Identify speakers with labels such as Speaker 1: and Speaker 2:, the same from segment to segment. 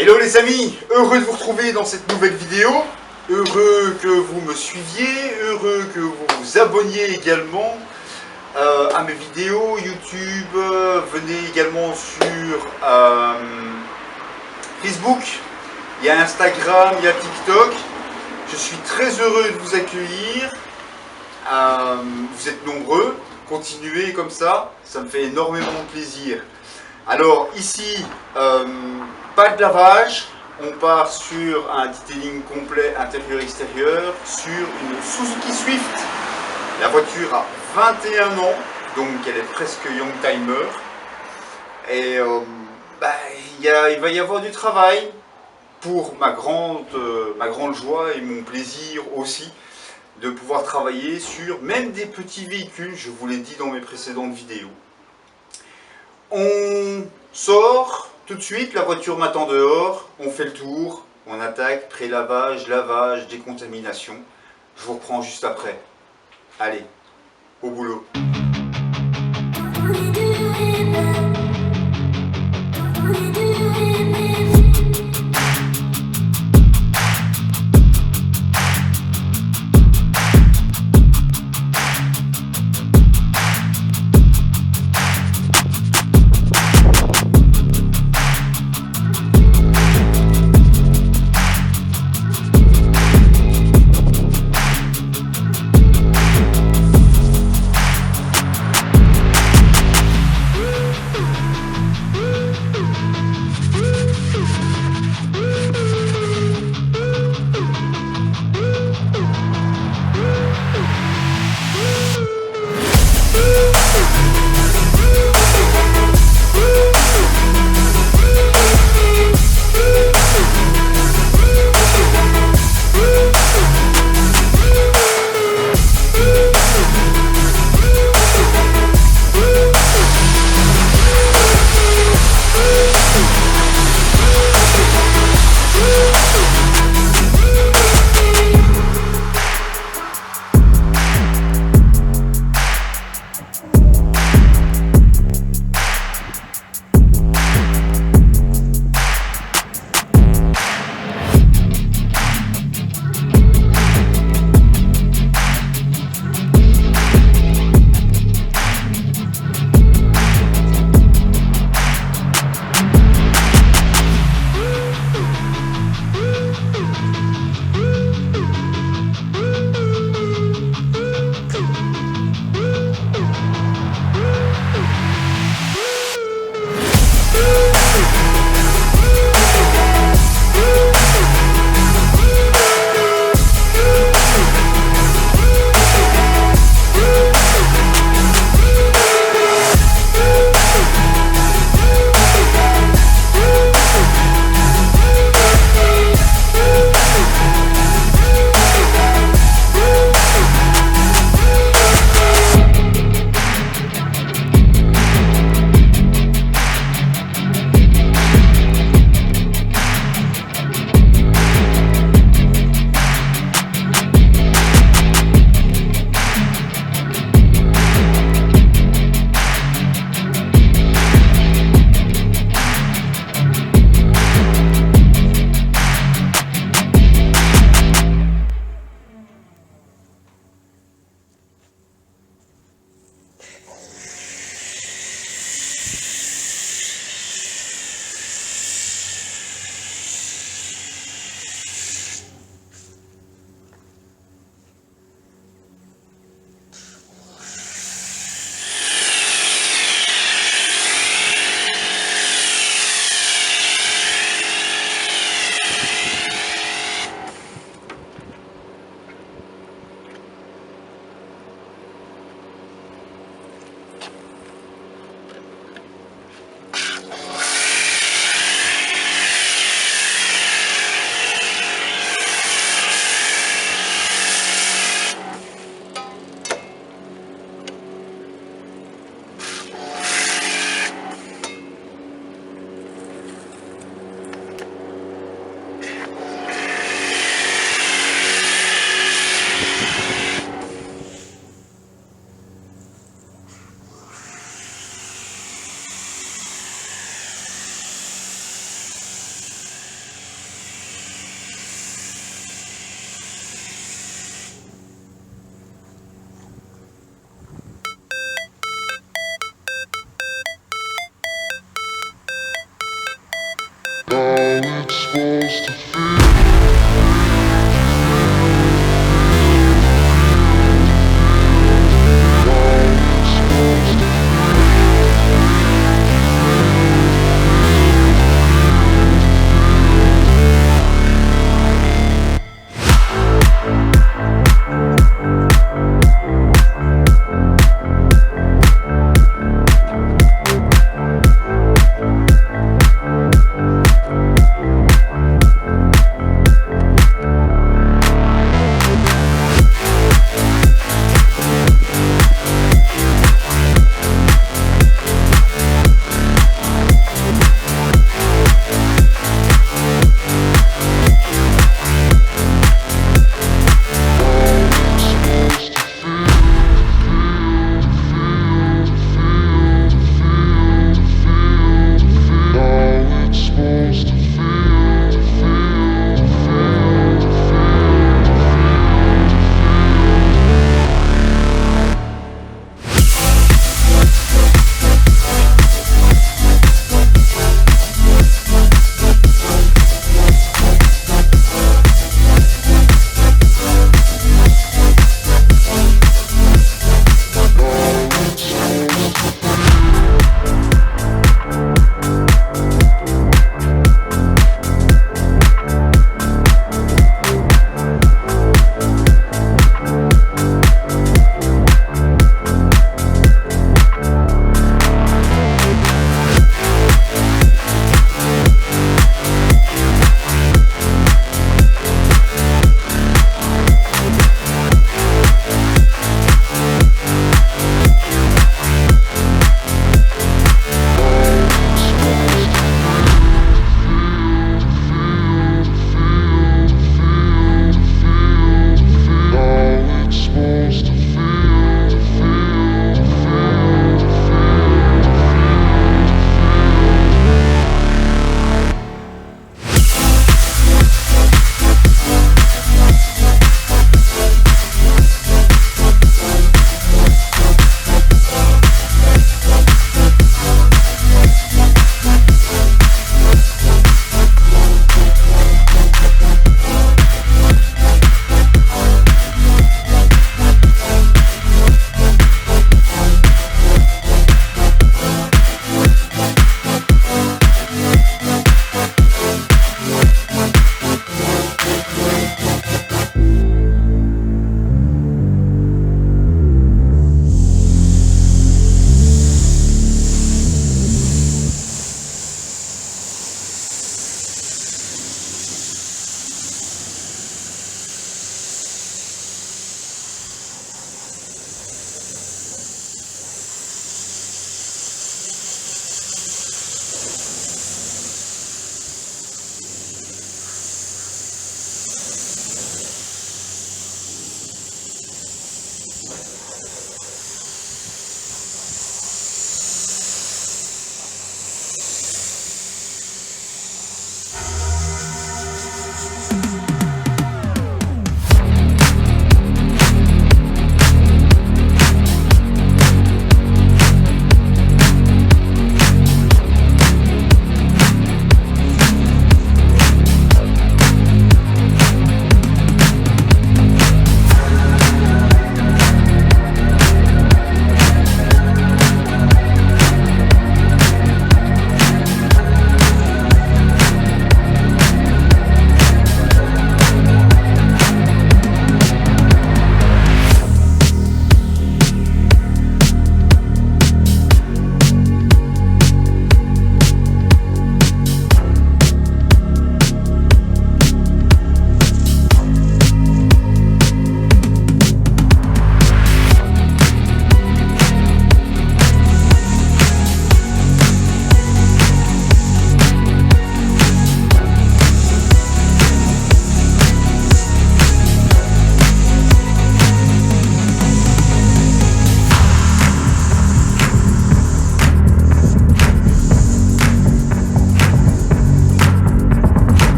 Speaker 1: Hello les amis, heureux de vous retrouver dans cette nouvelle vidéo, heureux que vous me suiviez, heureux que vous vous abonniez également à mes vidéos YouTube, venez également sur Facebook, il y a Instagram, il y a TikTok, je suis très heureux de vous accueillir, vous êtes nombreux, continuez comme ça me fait énormément plaisir. Alors ici, pas de lavage, on part sur un detailing complet intérieur-extérieur sur une Suzuki Swift. La voiture a 21 ans, donc elle est presque young timer. Et il va y avoir du travail pour ma grande joie et mon plaisir aussi de pouvoir travailler sur même des petits véhicules, je vous l'ai dit dans mes précédentes vidéos. On sort tout de suite, la voiture m'attend dehors, on fait le tour, on attaque, pré-lavage, lavage, décontamination. Je vous reprends juste après. Allez, au boulot.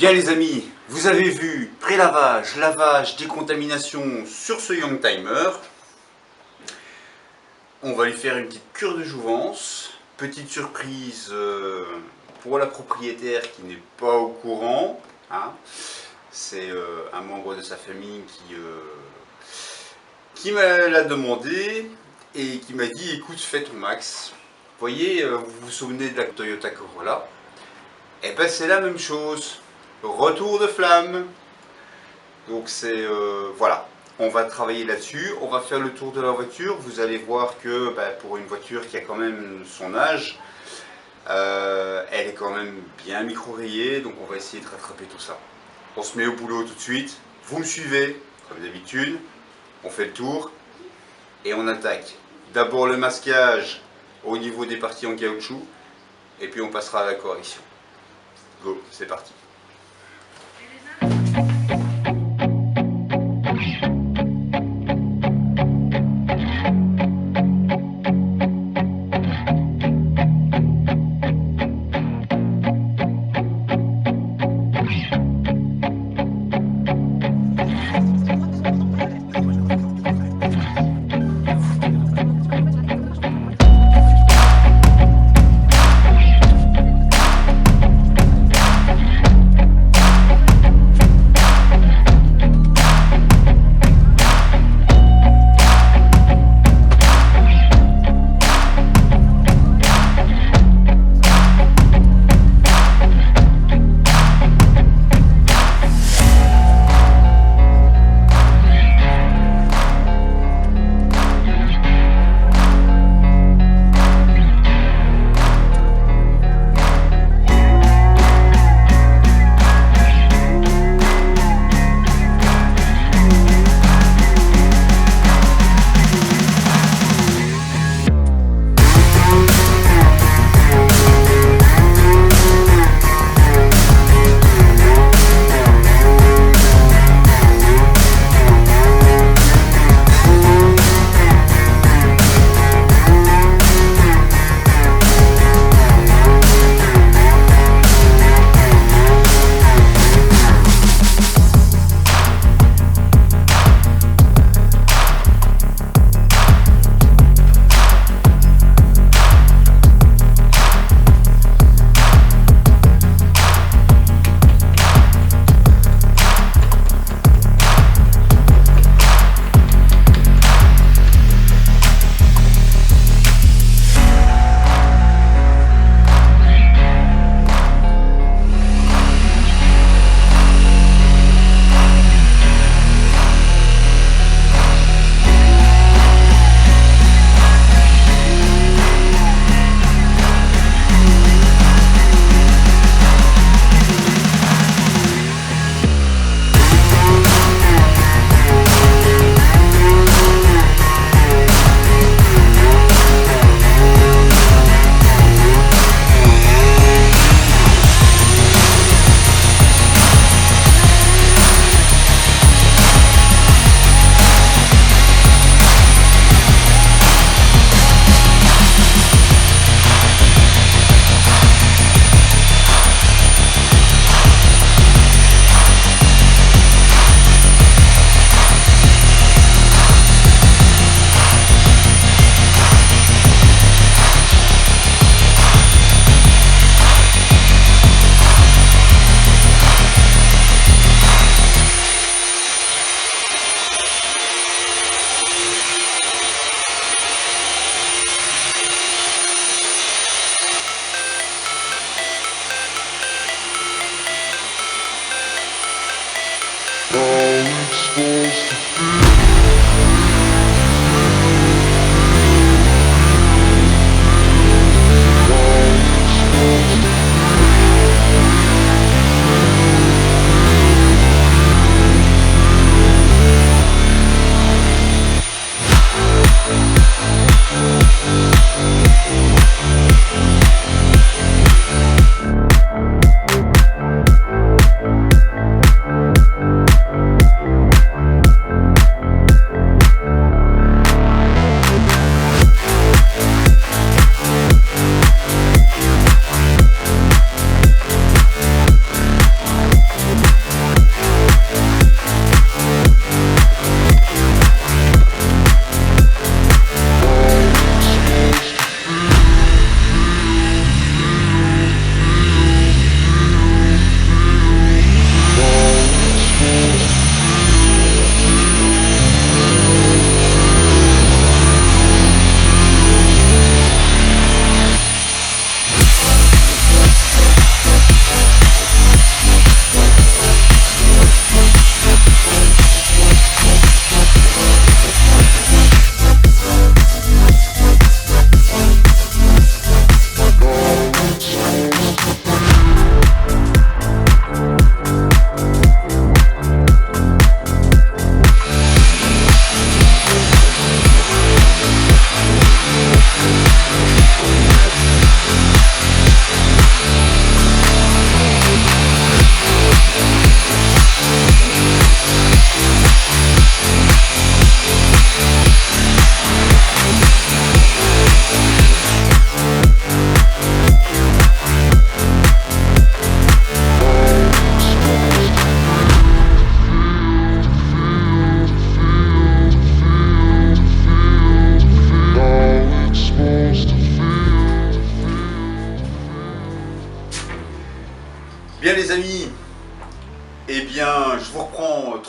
Speaker 1: Bien les amis, vous avez vu pré-lavage, lavage, décontamination sur ce Young Timer. On va lui faire une petite cure de jouvence. Petite surprise pour la propriétaire qui n'est pas au courant. Hein. C'est un membre de sa famille qui me l'a demandé et qui m'a dit écoute, fais ton max. Vous voyez, vous vous souvenez de la Toyota Corolla? Et ben c'est la même chose. Retour de flamme. Donc c'est voilà, on va travailler là-dessus, on va faire le tour de la voiture. Vous allez voir que pour une voiture qui a quand même son âge, elle est quand même bien micro-rayée, donc on va essayer de rattraper tout ça. On se met au boulot tout de suite, vous me suivez, comme d'habitude, on fait le tour et on attaque. D'abord le masquage au niveau des parties en caoutchouc, et puis on passera à la correction. Go, c'est parti.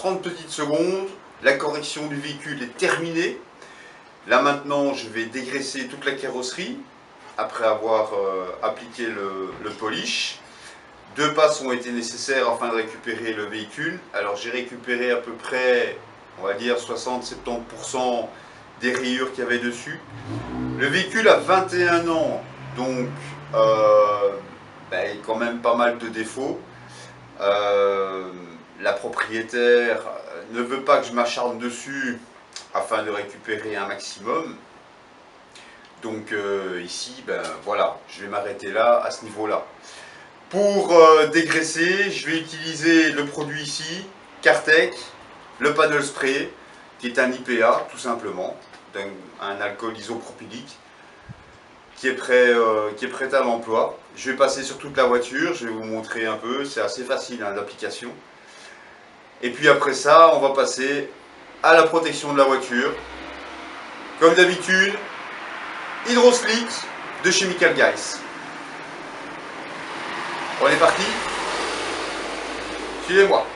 Speaker 1: 30 petites secondes, la correction du véhicule est terminée. Là maintenant, je vais dégraisser toute la carrosserie après avoir appliqué le polish. 2 passes ont été nécessaires afin de récupérer le véhicule. Alors j'ai récupéré à peu près, on va dire 60-70% des rayures qu'il y avait dessus. Le véhicule a 21 ans, donc il y a quand même pas mal de défauts. La propriétaire ne veut pas que je m'acharne dessus afin de récupérer un maximum. Donc ici, ben voilà, je vais m'arrêter là, à ce niveau-là. Pour dégraisser, je vais utiliser le produit ici, Cartec, le panel spray, qui est un IPA tout simplement, un alcool isopropylique, qui est prêt à l'emploi. Je vais passer sur toute la voiture, je vais vous montrer un peu, c'est assez facile hein, l'application. Et puis après ça, on va passer à la protection de la voiture. Comme d'habitude, Hydroslick de Chemical Guys. On est parti. Suivez-moi.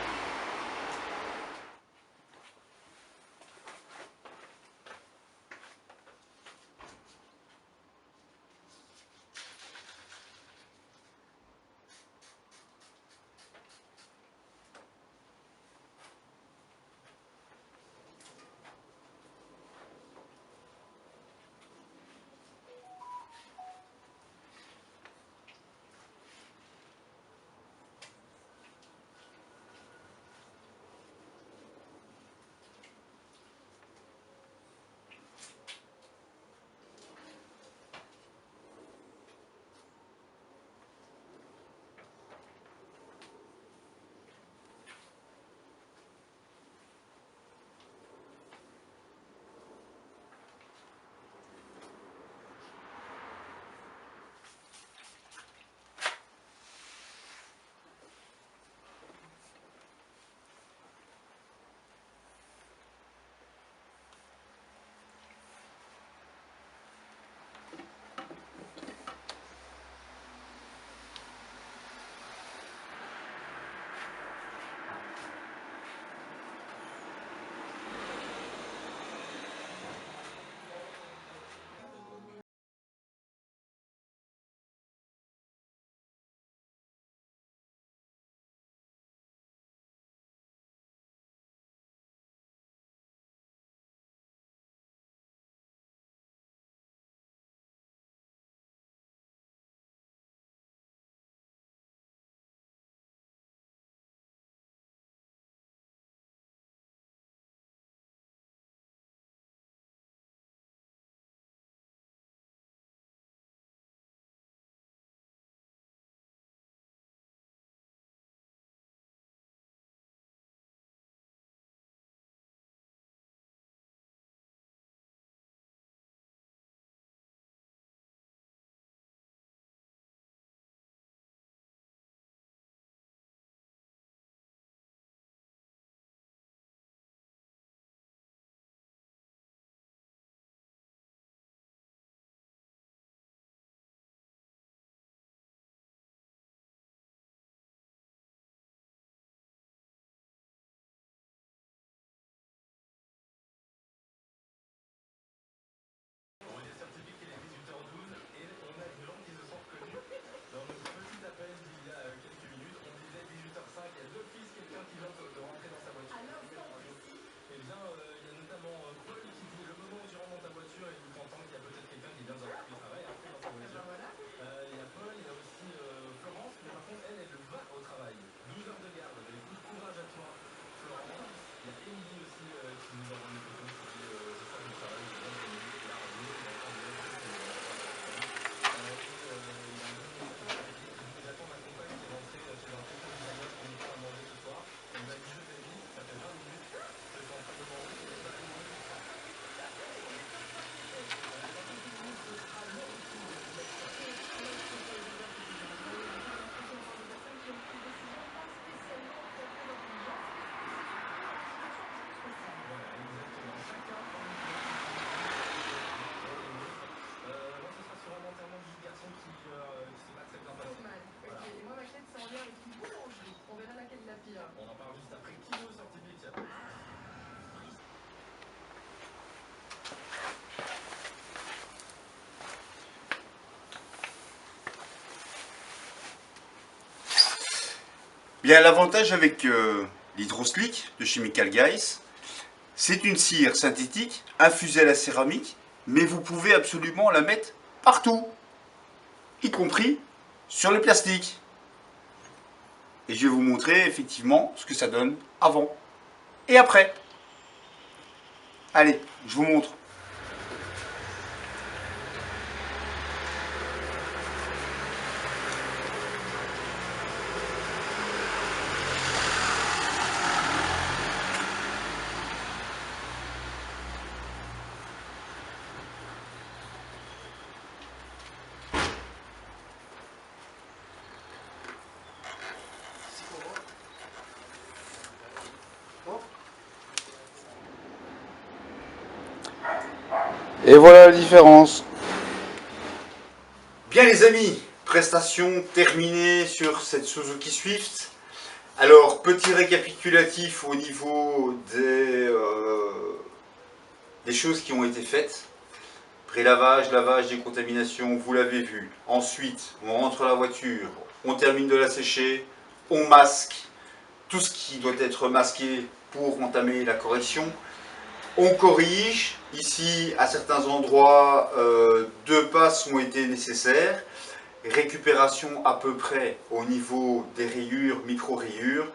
Speaker 1: Bien, l'avantage avec l'Hydroslick de Chemical Guys, c'est une cire synthétique infusée à la céramique, mais vous pouvez absolument la mettre partout, y compris sur le plastique. Et je vais vous montrer effectivement ce que ça donne avant et après. Allez, je vous montre. Et voilà la différence. Bien les amis, prestation terminée sur cette Suzuki Swift. Alors, petit récapitulatif au niveau des choses qui ont été faites. Pré-lavage, lavage, décontamination, vous l'avez vu. Ensuite, on rentre dans la voiture, on termine de la sécher, on masque tout ce qui doit être masqué pour entamer la correction. On corrige, ici à certains endroits, 2 passes ont été nécessaires. Récupération à peu près au niveau des rayures, micro-rayures,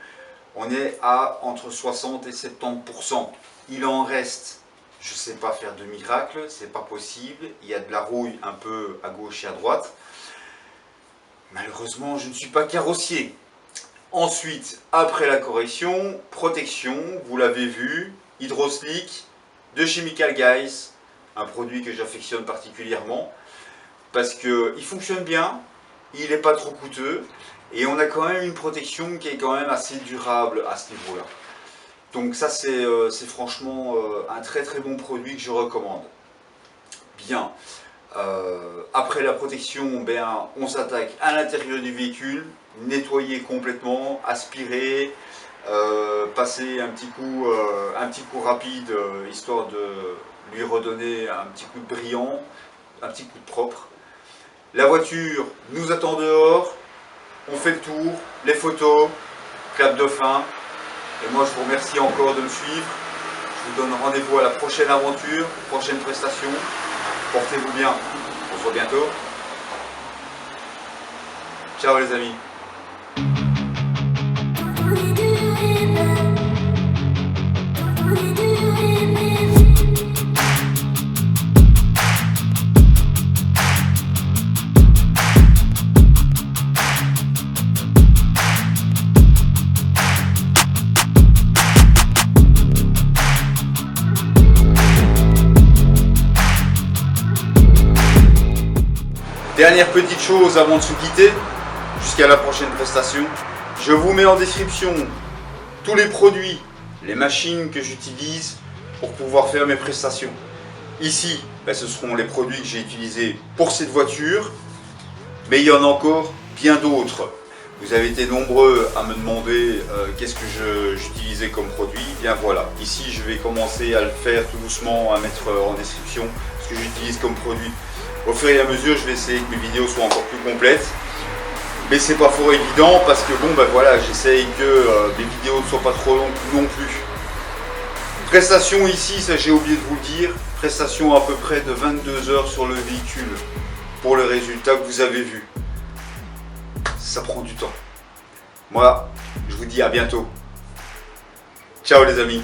Speaker 1: on est à entre 60 et 70%. Il en reste, je ne sais pas faire de miracle, c'est pas possible, il y a de la rouille un peu à gauche et à droite. Malheureusement, je ne suis pas carrossier. Ensuite, après la correction, protection, vous l'avez vu, Hydroslick de Chemical Guys, un produit que j'affectionne particulièrement parce qu'il fonctionne bien, il n'est pas trop coûteux et on a quand même une protection qui est quand même assez durable à ce niveau-là. Donc ça c'est franchement un très très bon produit que je recommande. Bien, après la protection, on s'attaque à l'intérieur du véhicule, nettoyer complètement, aspirer, passer un petit coup rapide, histoire de lui redonner un petit coup de brillant, un petit coup de propre. La voiture nous attend dehors, on fait le tour, les photos, clap de fin. Et moi je vous remercie encore de me suivre. Je vous donne rendez-vous à la prochaine aventure, prochaine prestation. Portez-vous bien, on se voit bientôt. Ciao les amis. Dernière petite chose avant de se quitter, jusqu'à la prochaine prestation, je vous mets en description tous les produits, les machines que j'utilise pour pouvoir faire mes prestations. Ici, ce seront les produits que j'ai utilisés pour cette voiture, mais il y en a encore bien d'autres. Vous avez été nombreux à me demander qu'est-ce que j'utilisais comme produit. Bien voilà, ici je vais commencer à le faire tout doucement, à mettre en description ce que j'utilise comme produit. Au fur et à mesure, je vais essayer que mes vidéos soient encore plus complètes. Mais c'est pas fort évident parce que voilà, j'essaye que mes vidéos ne soient pas trop longues non plus. Prestation ici, ça j'ai oublié de vous le dire, prestation à peu près de 22 heures sur le véhicule pour le résultat que vous avez vu. Ça prend du temps. Moi, je vous dis à bientôt. Ciao les amis.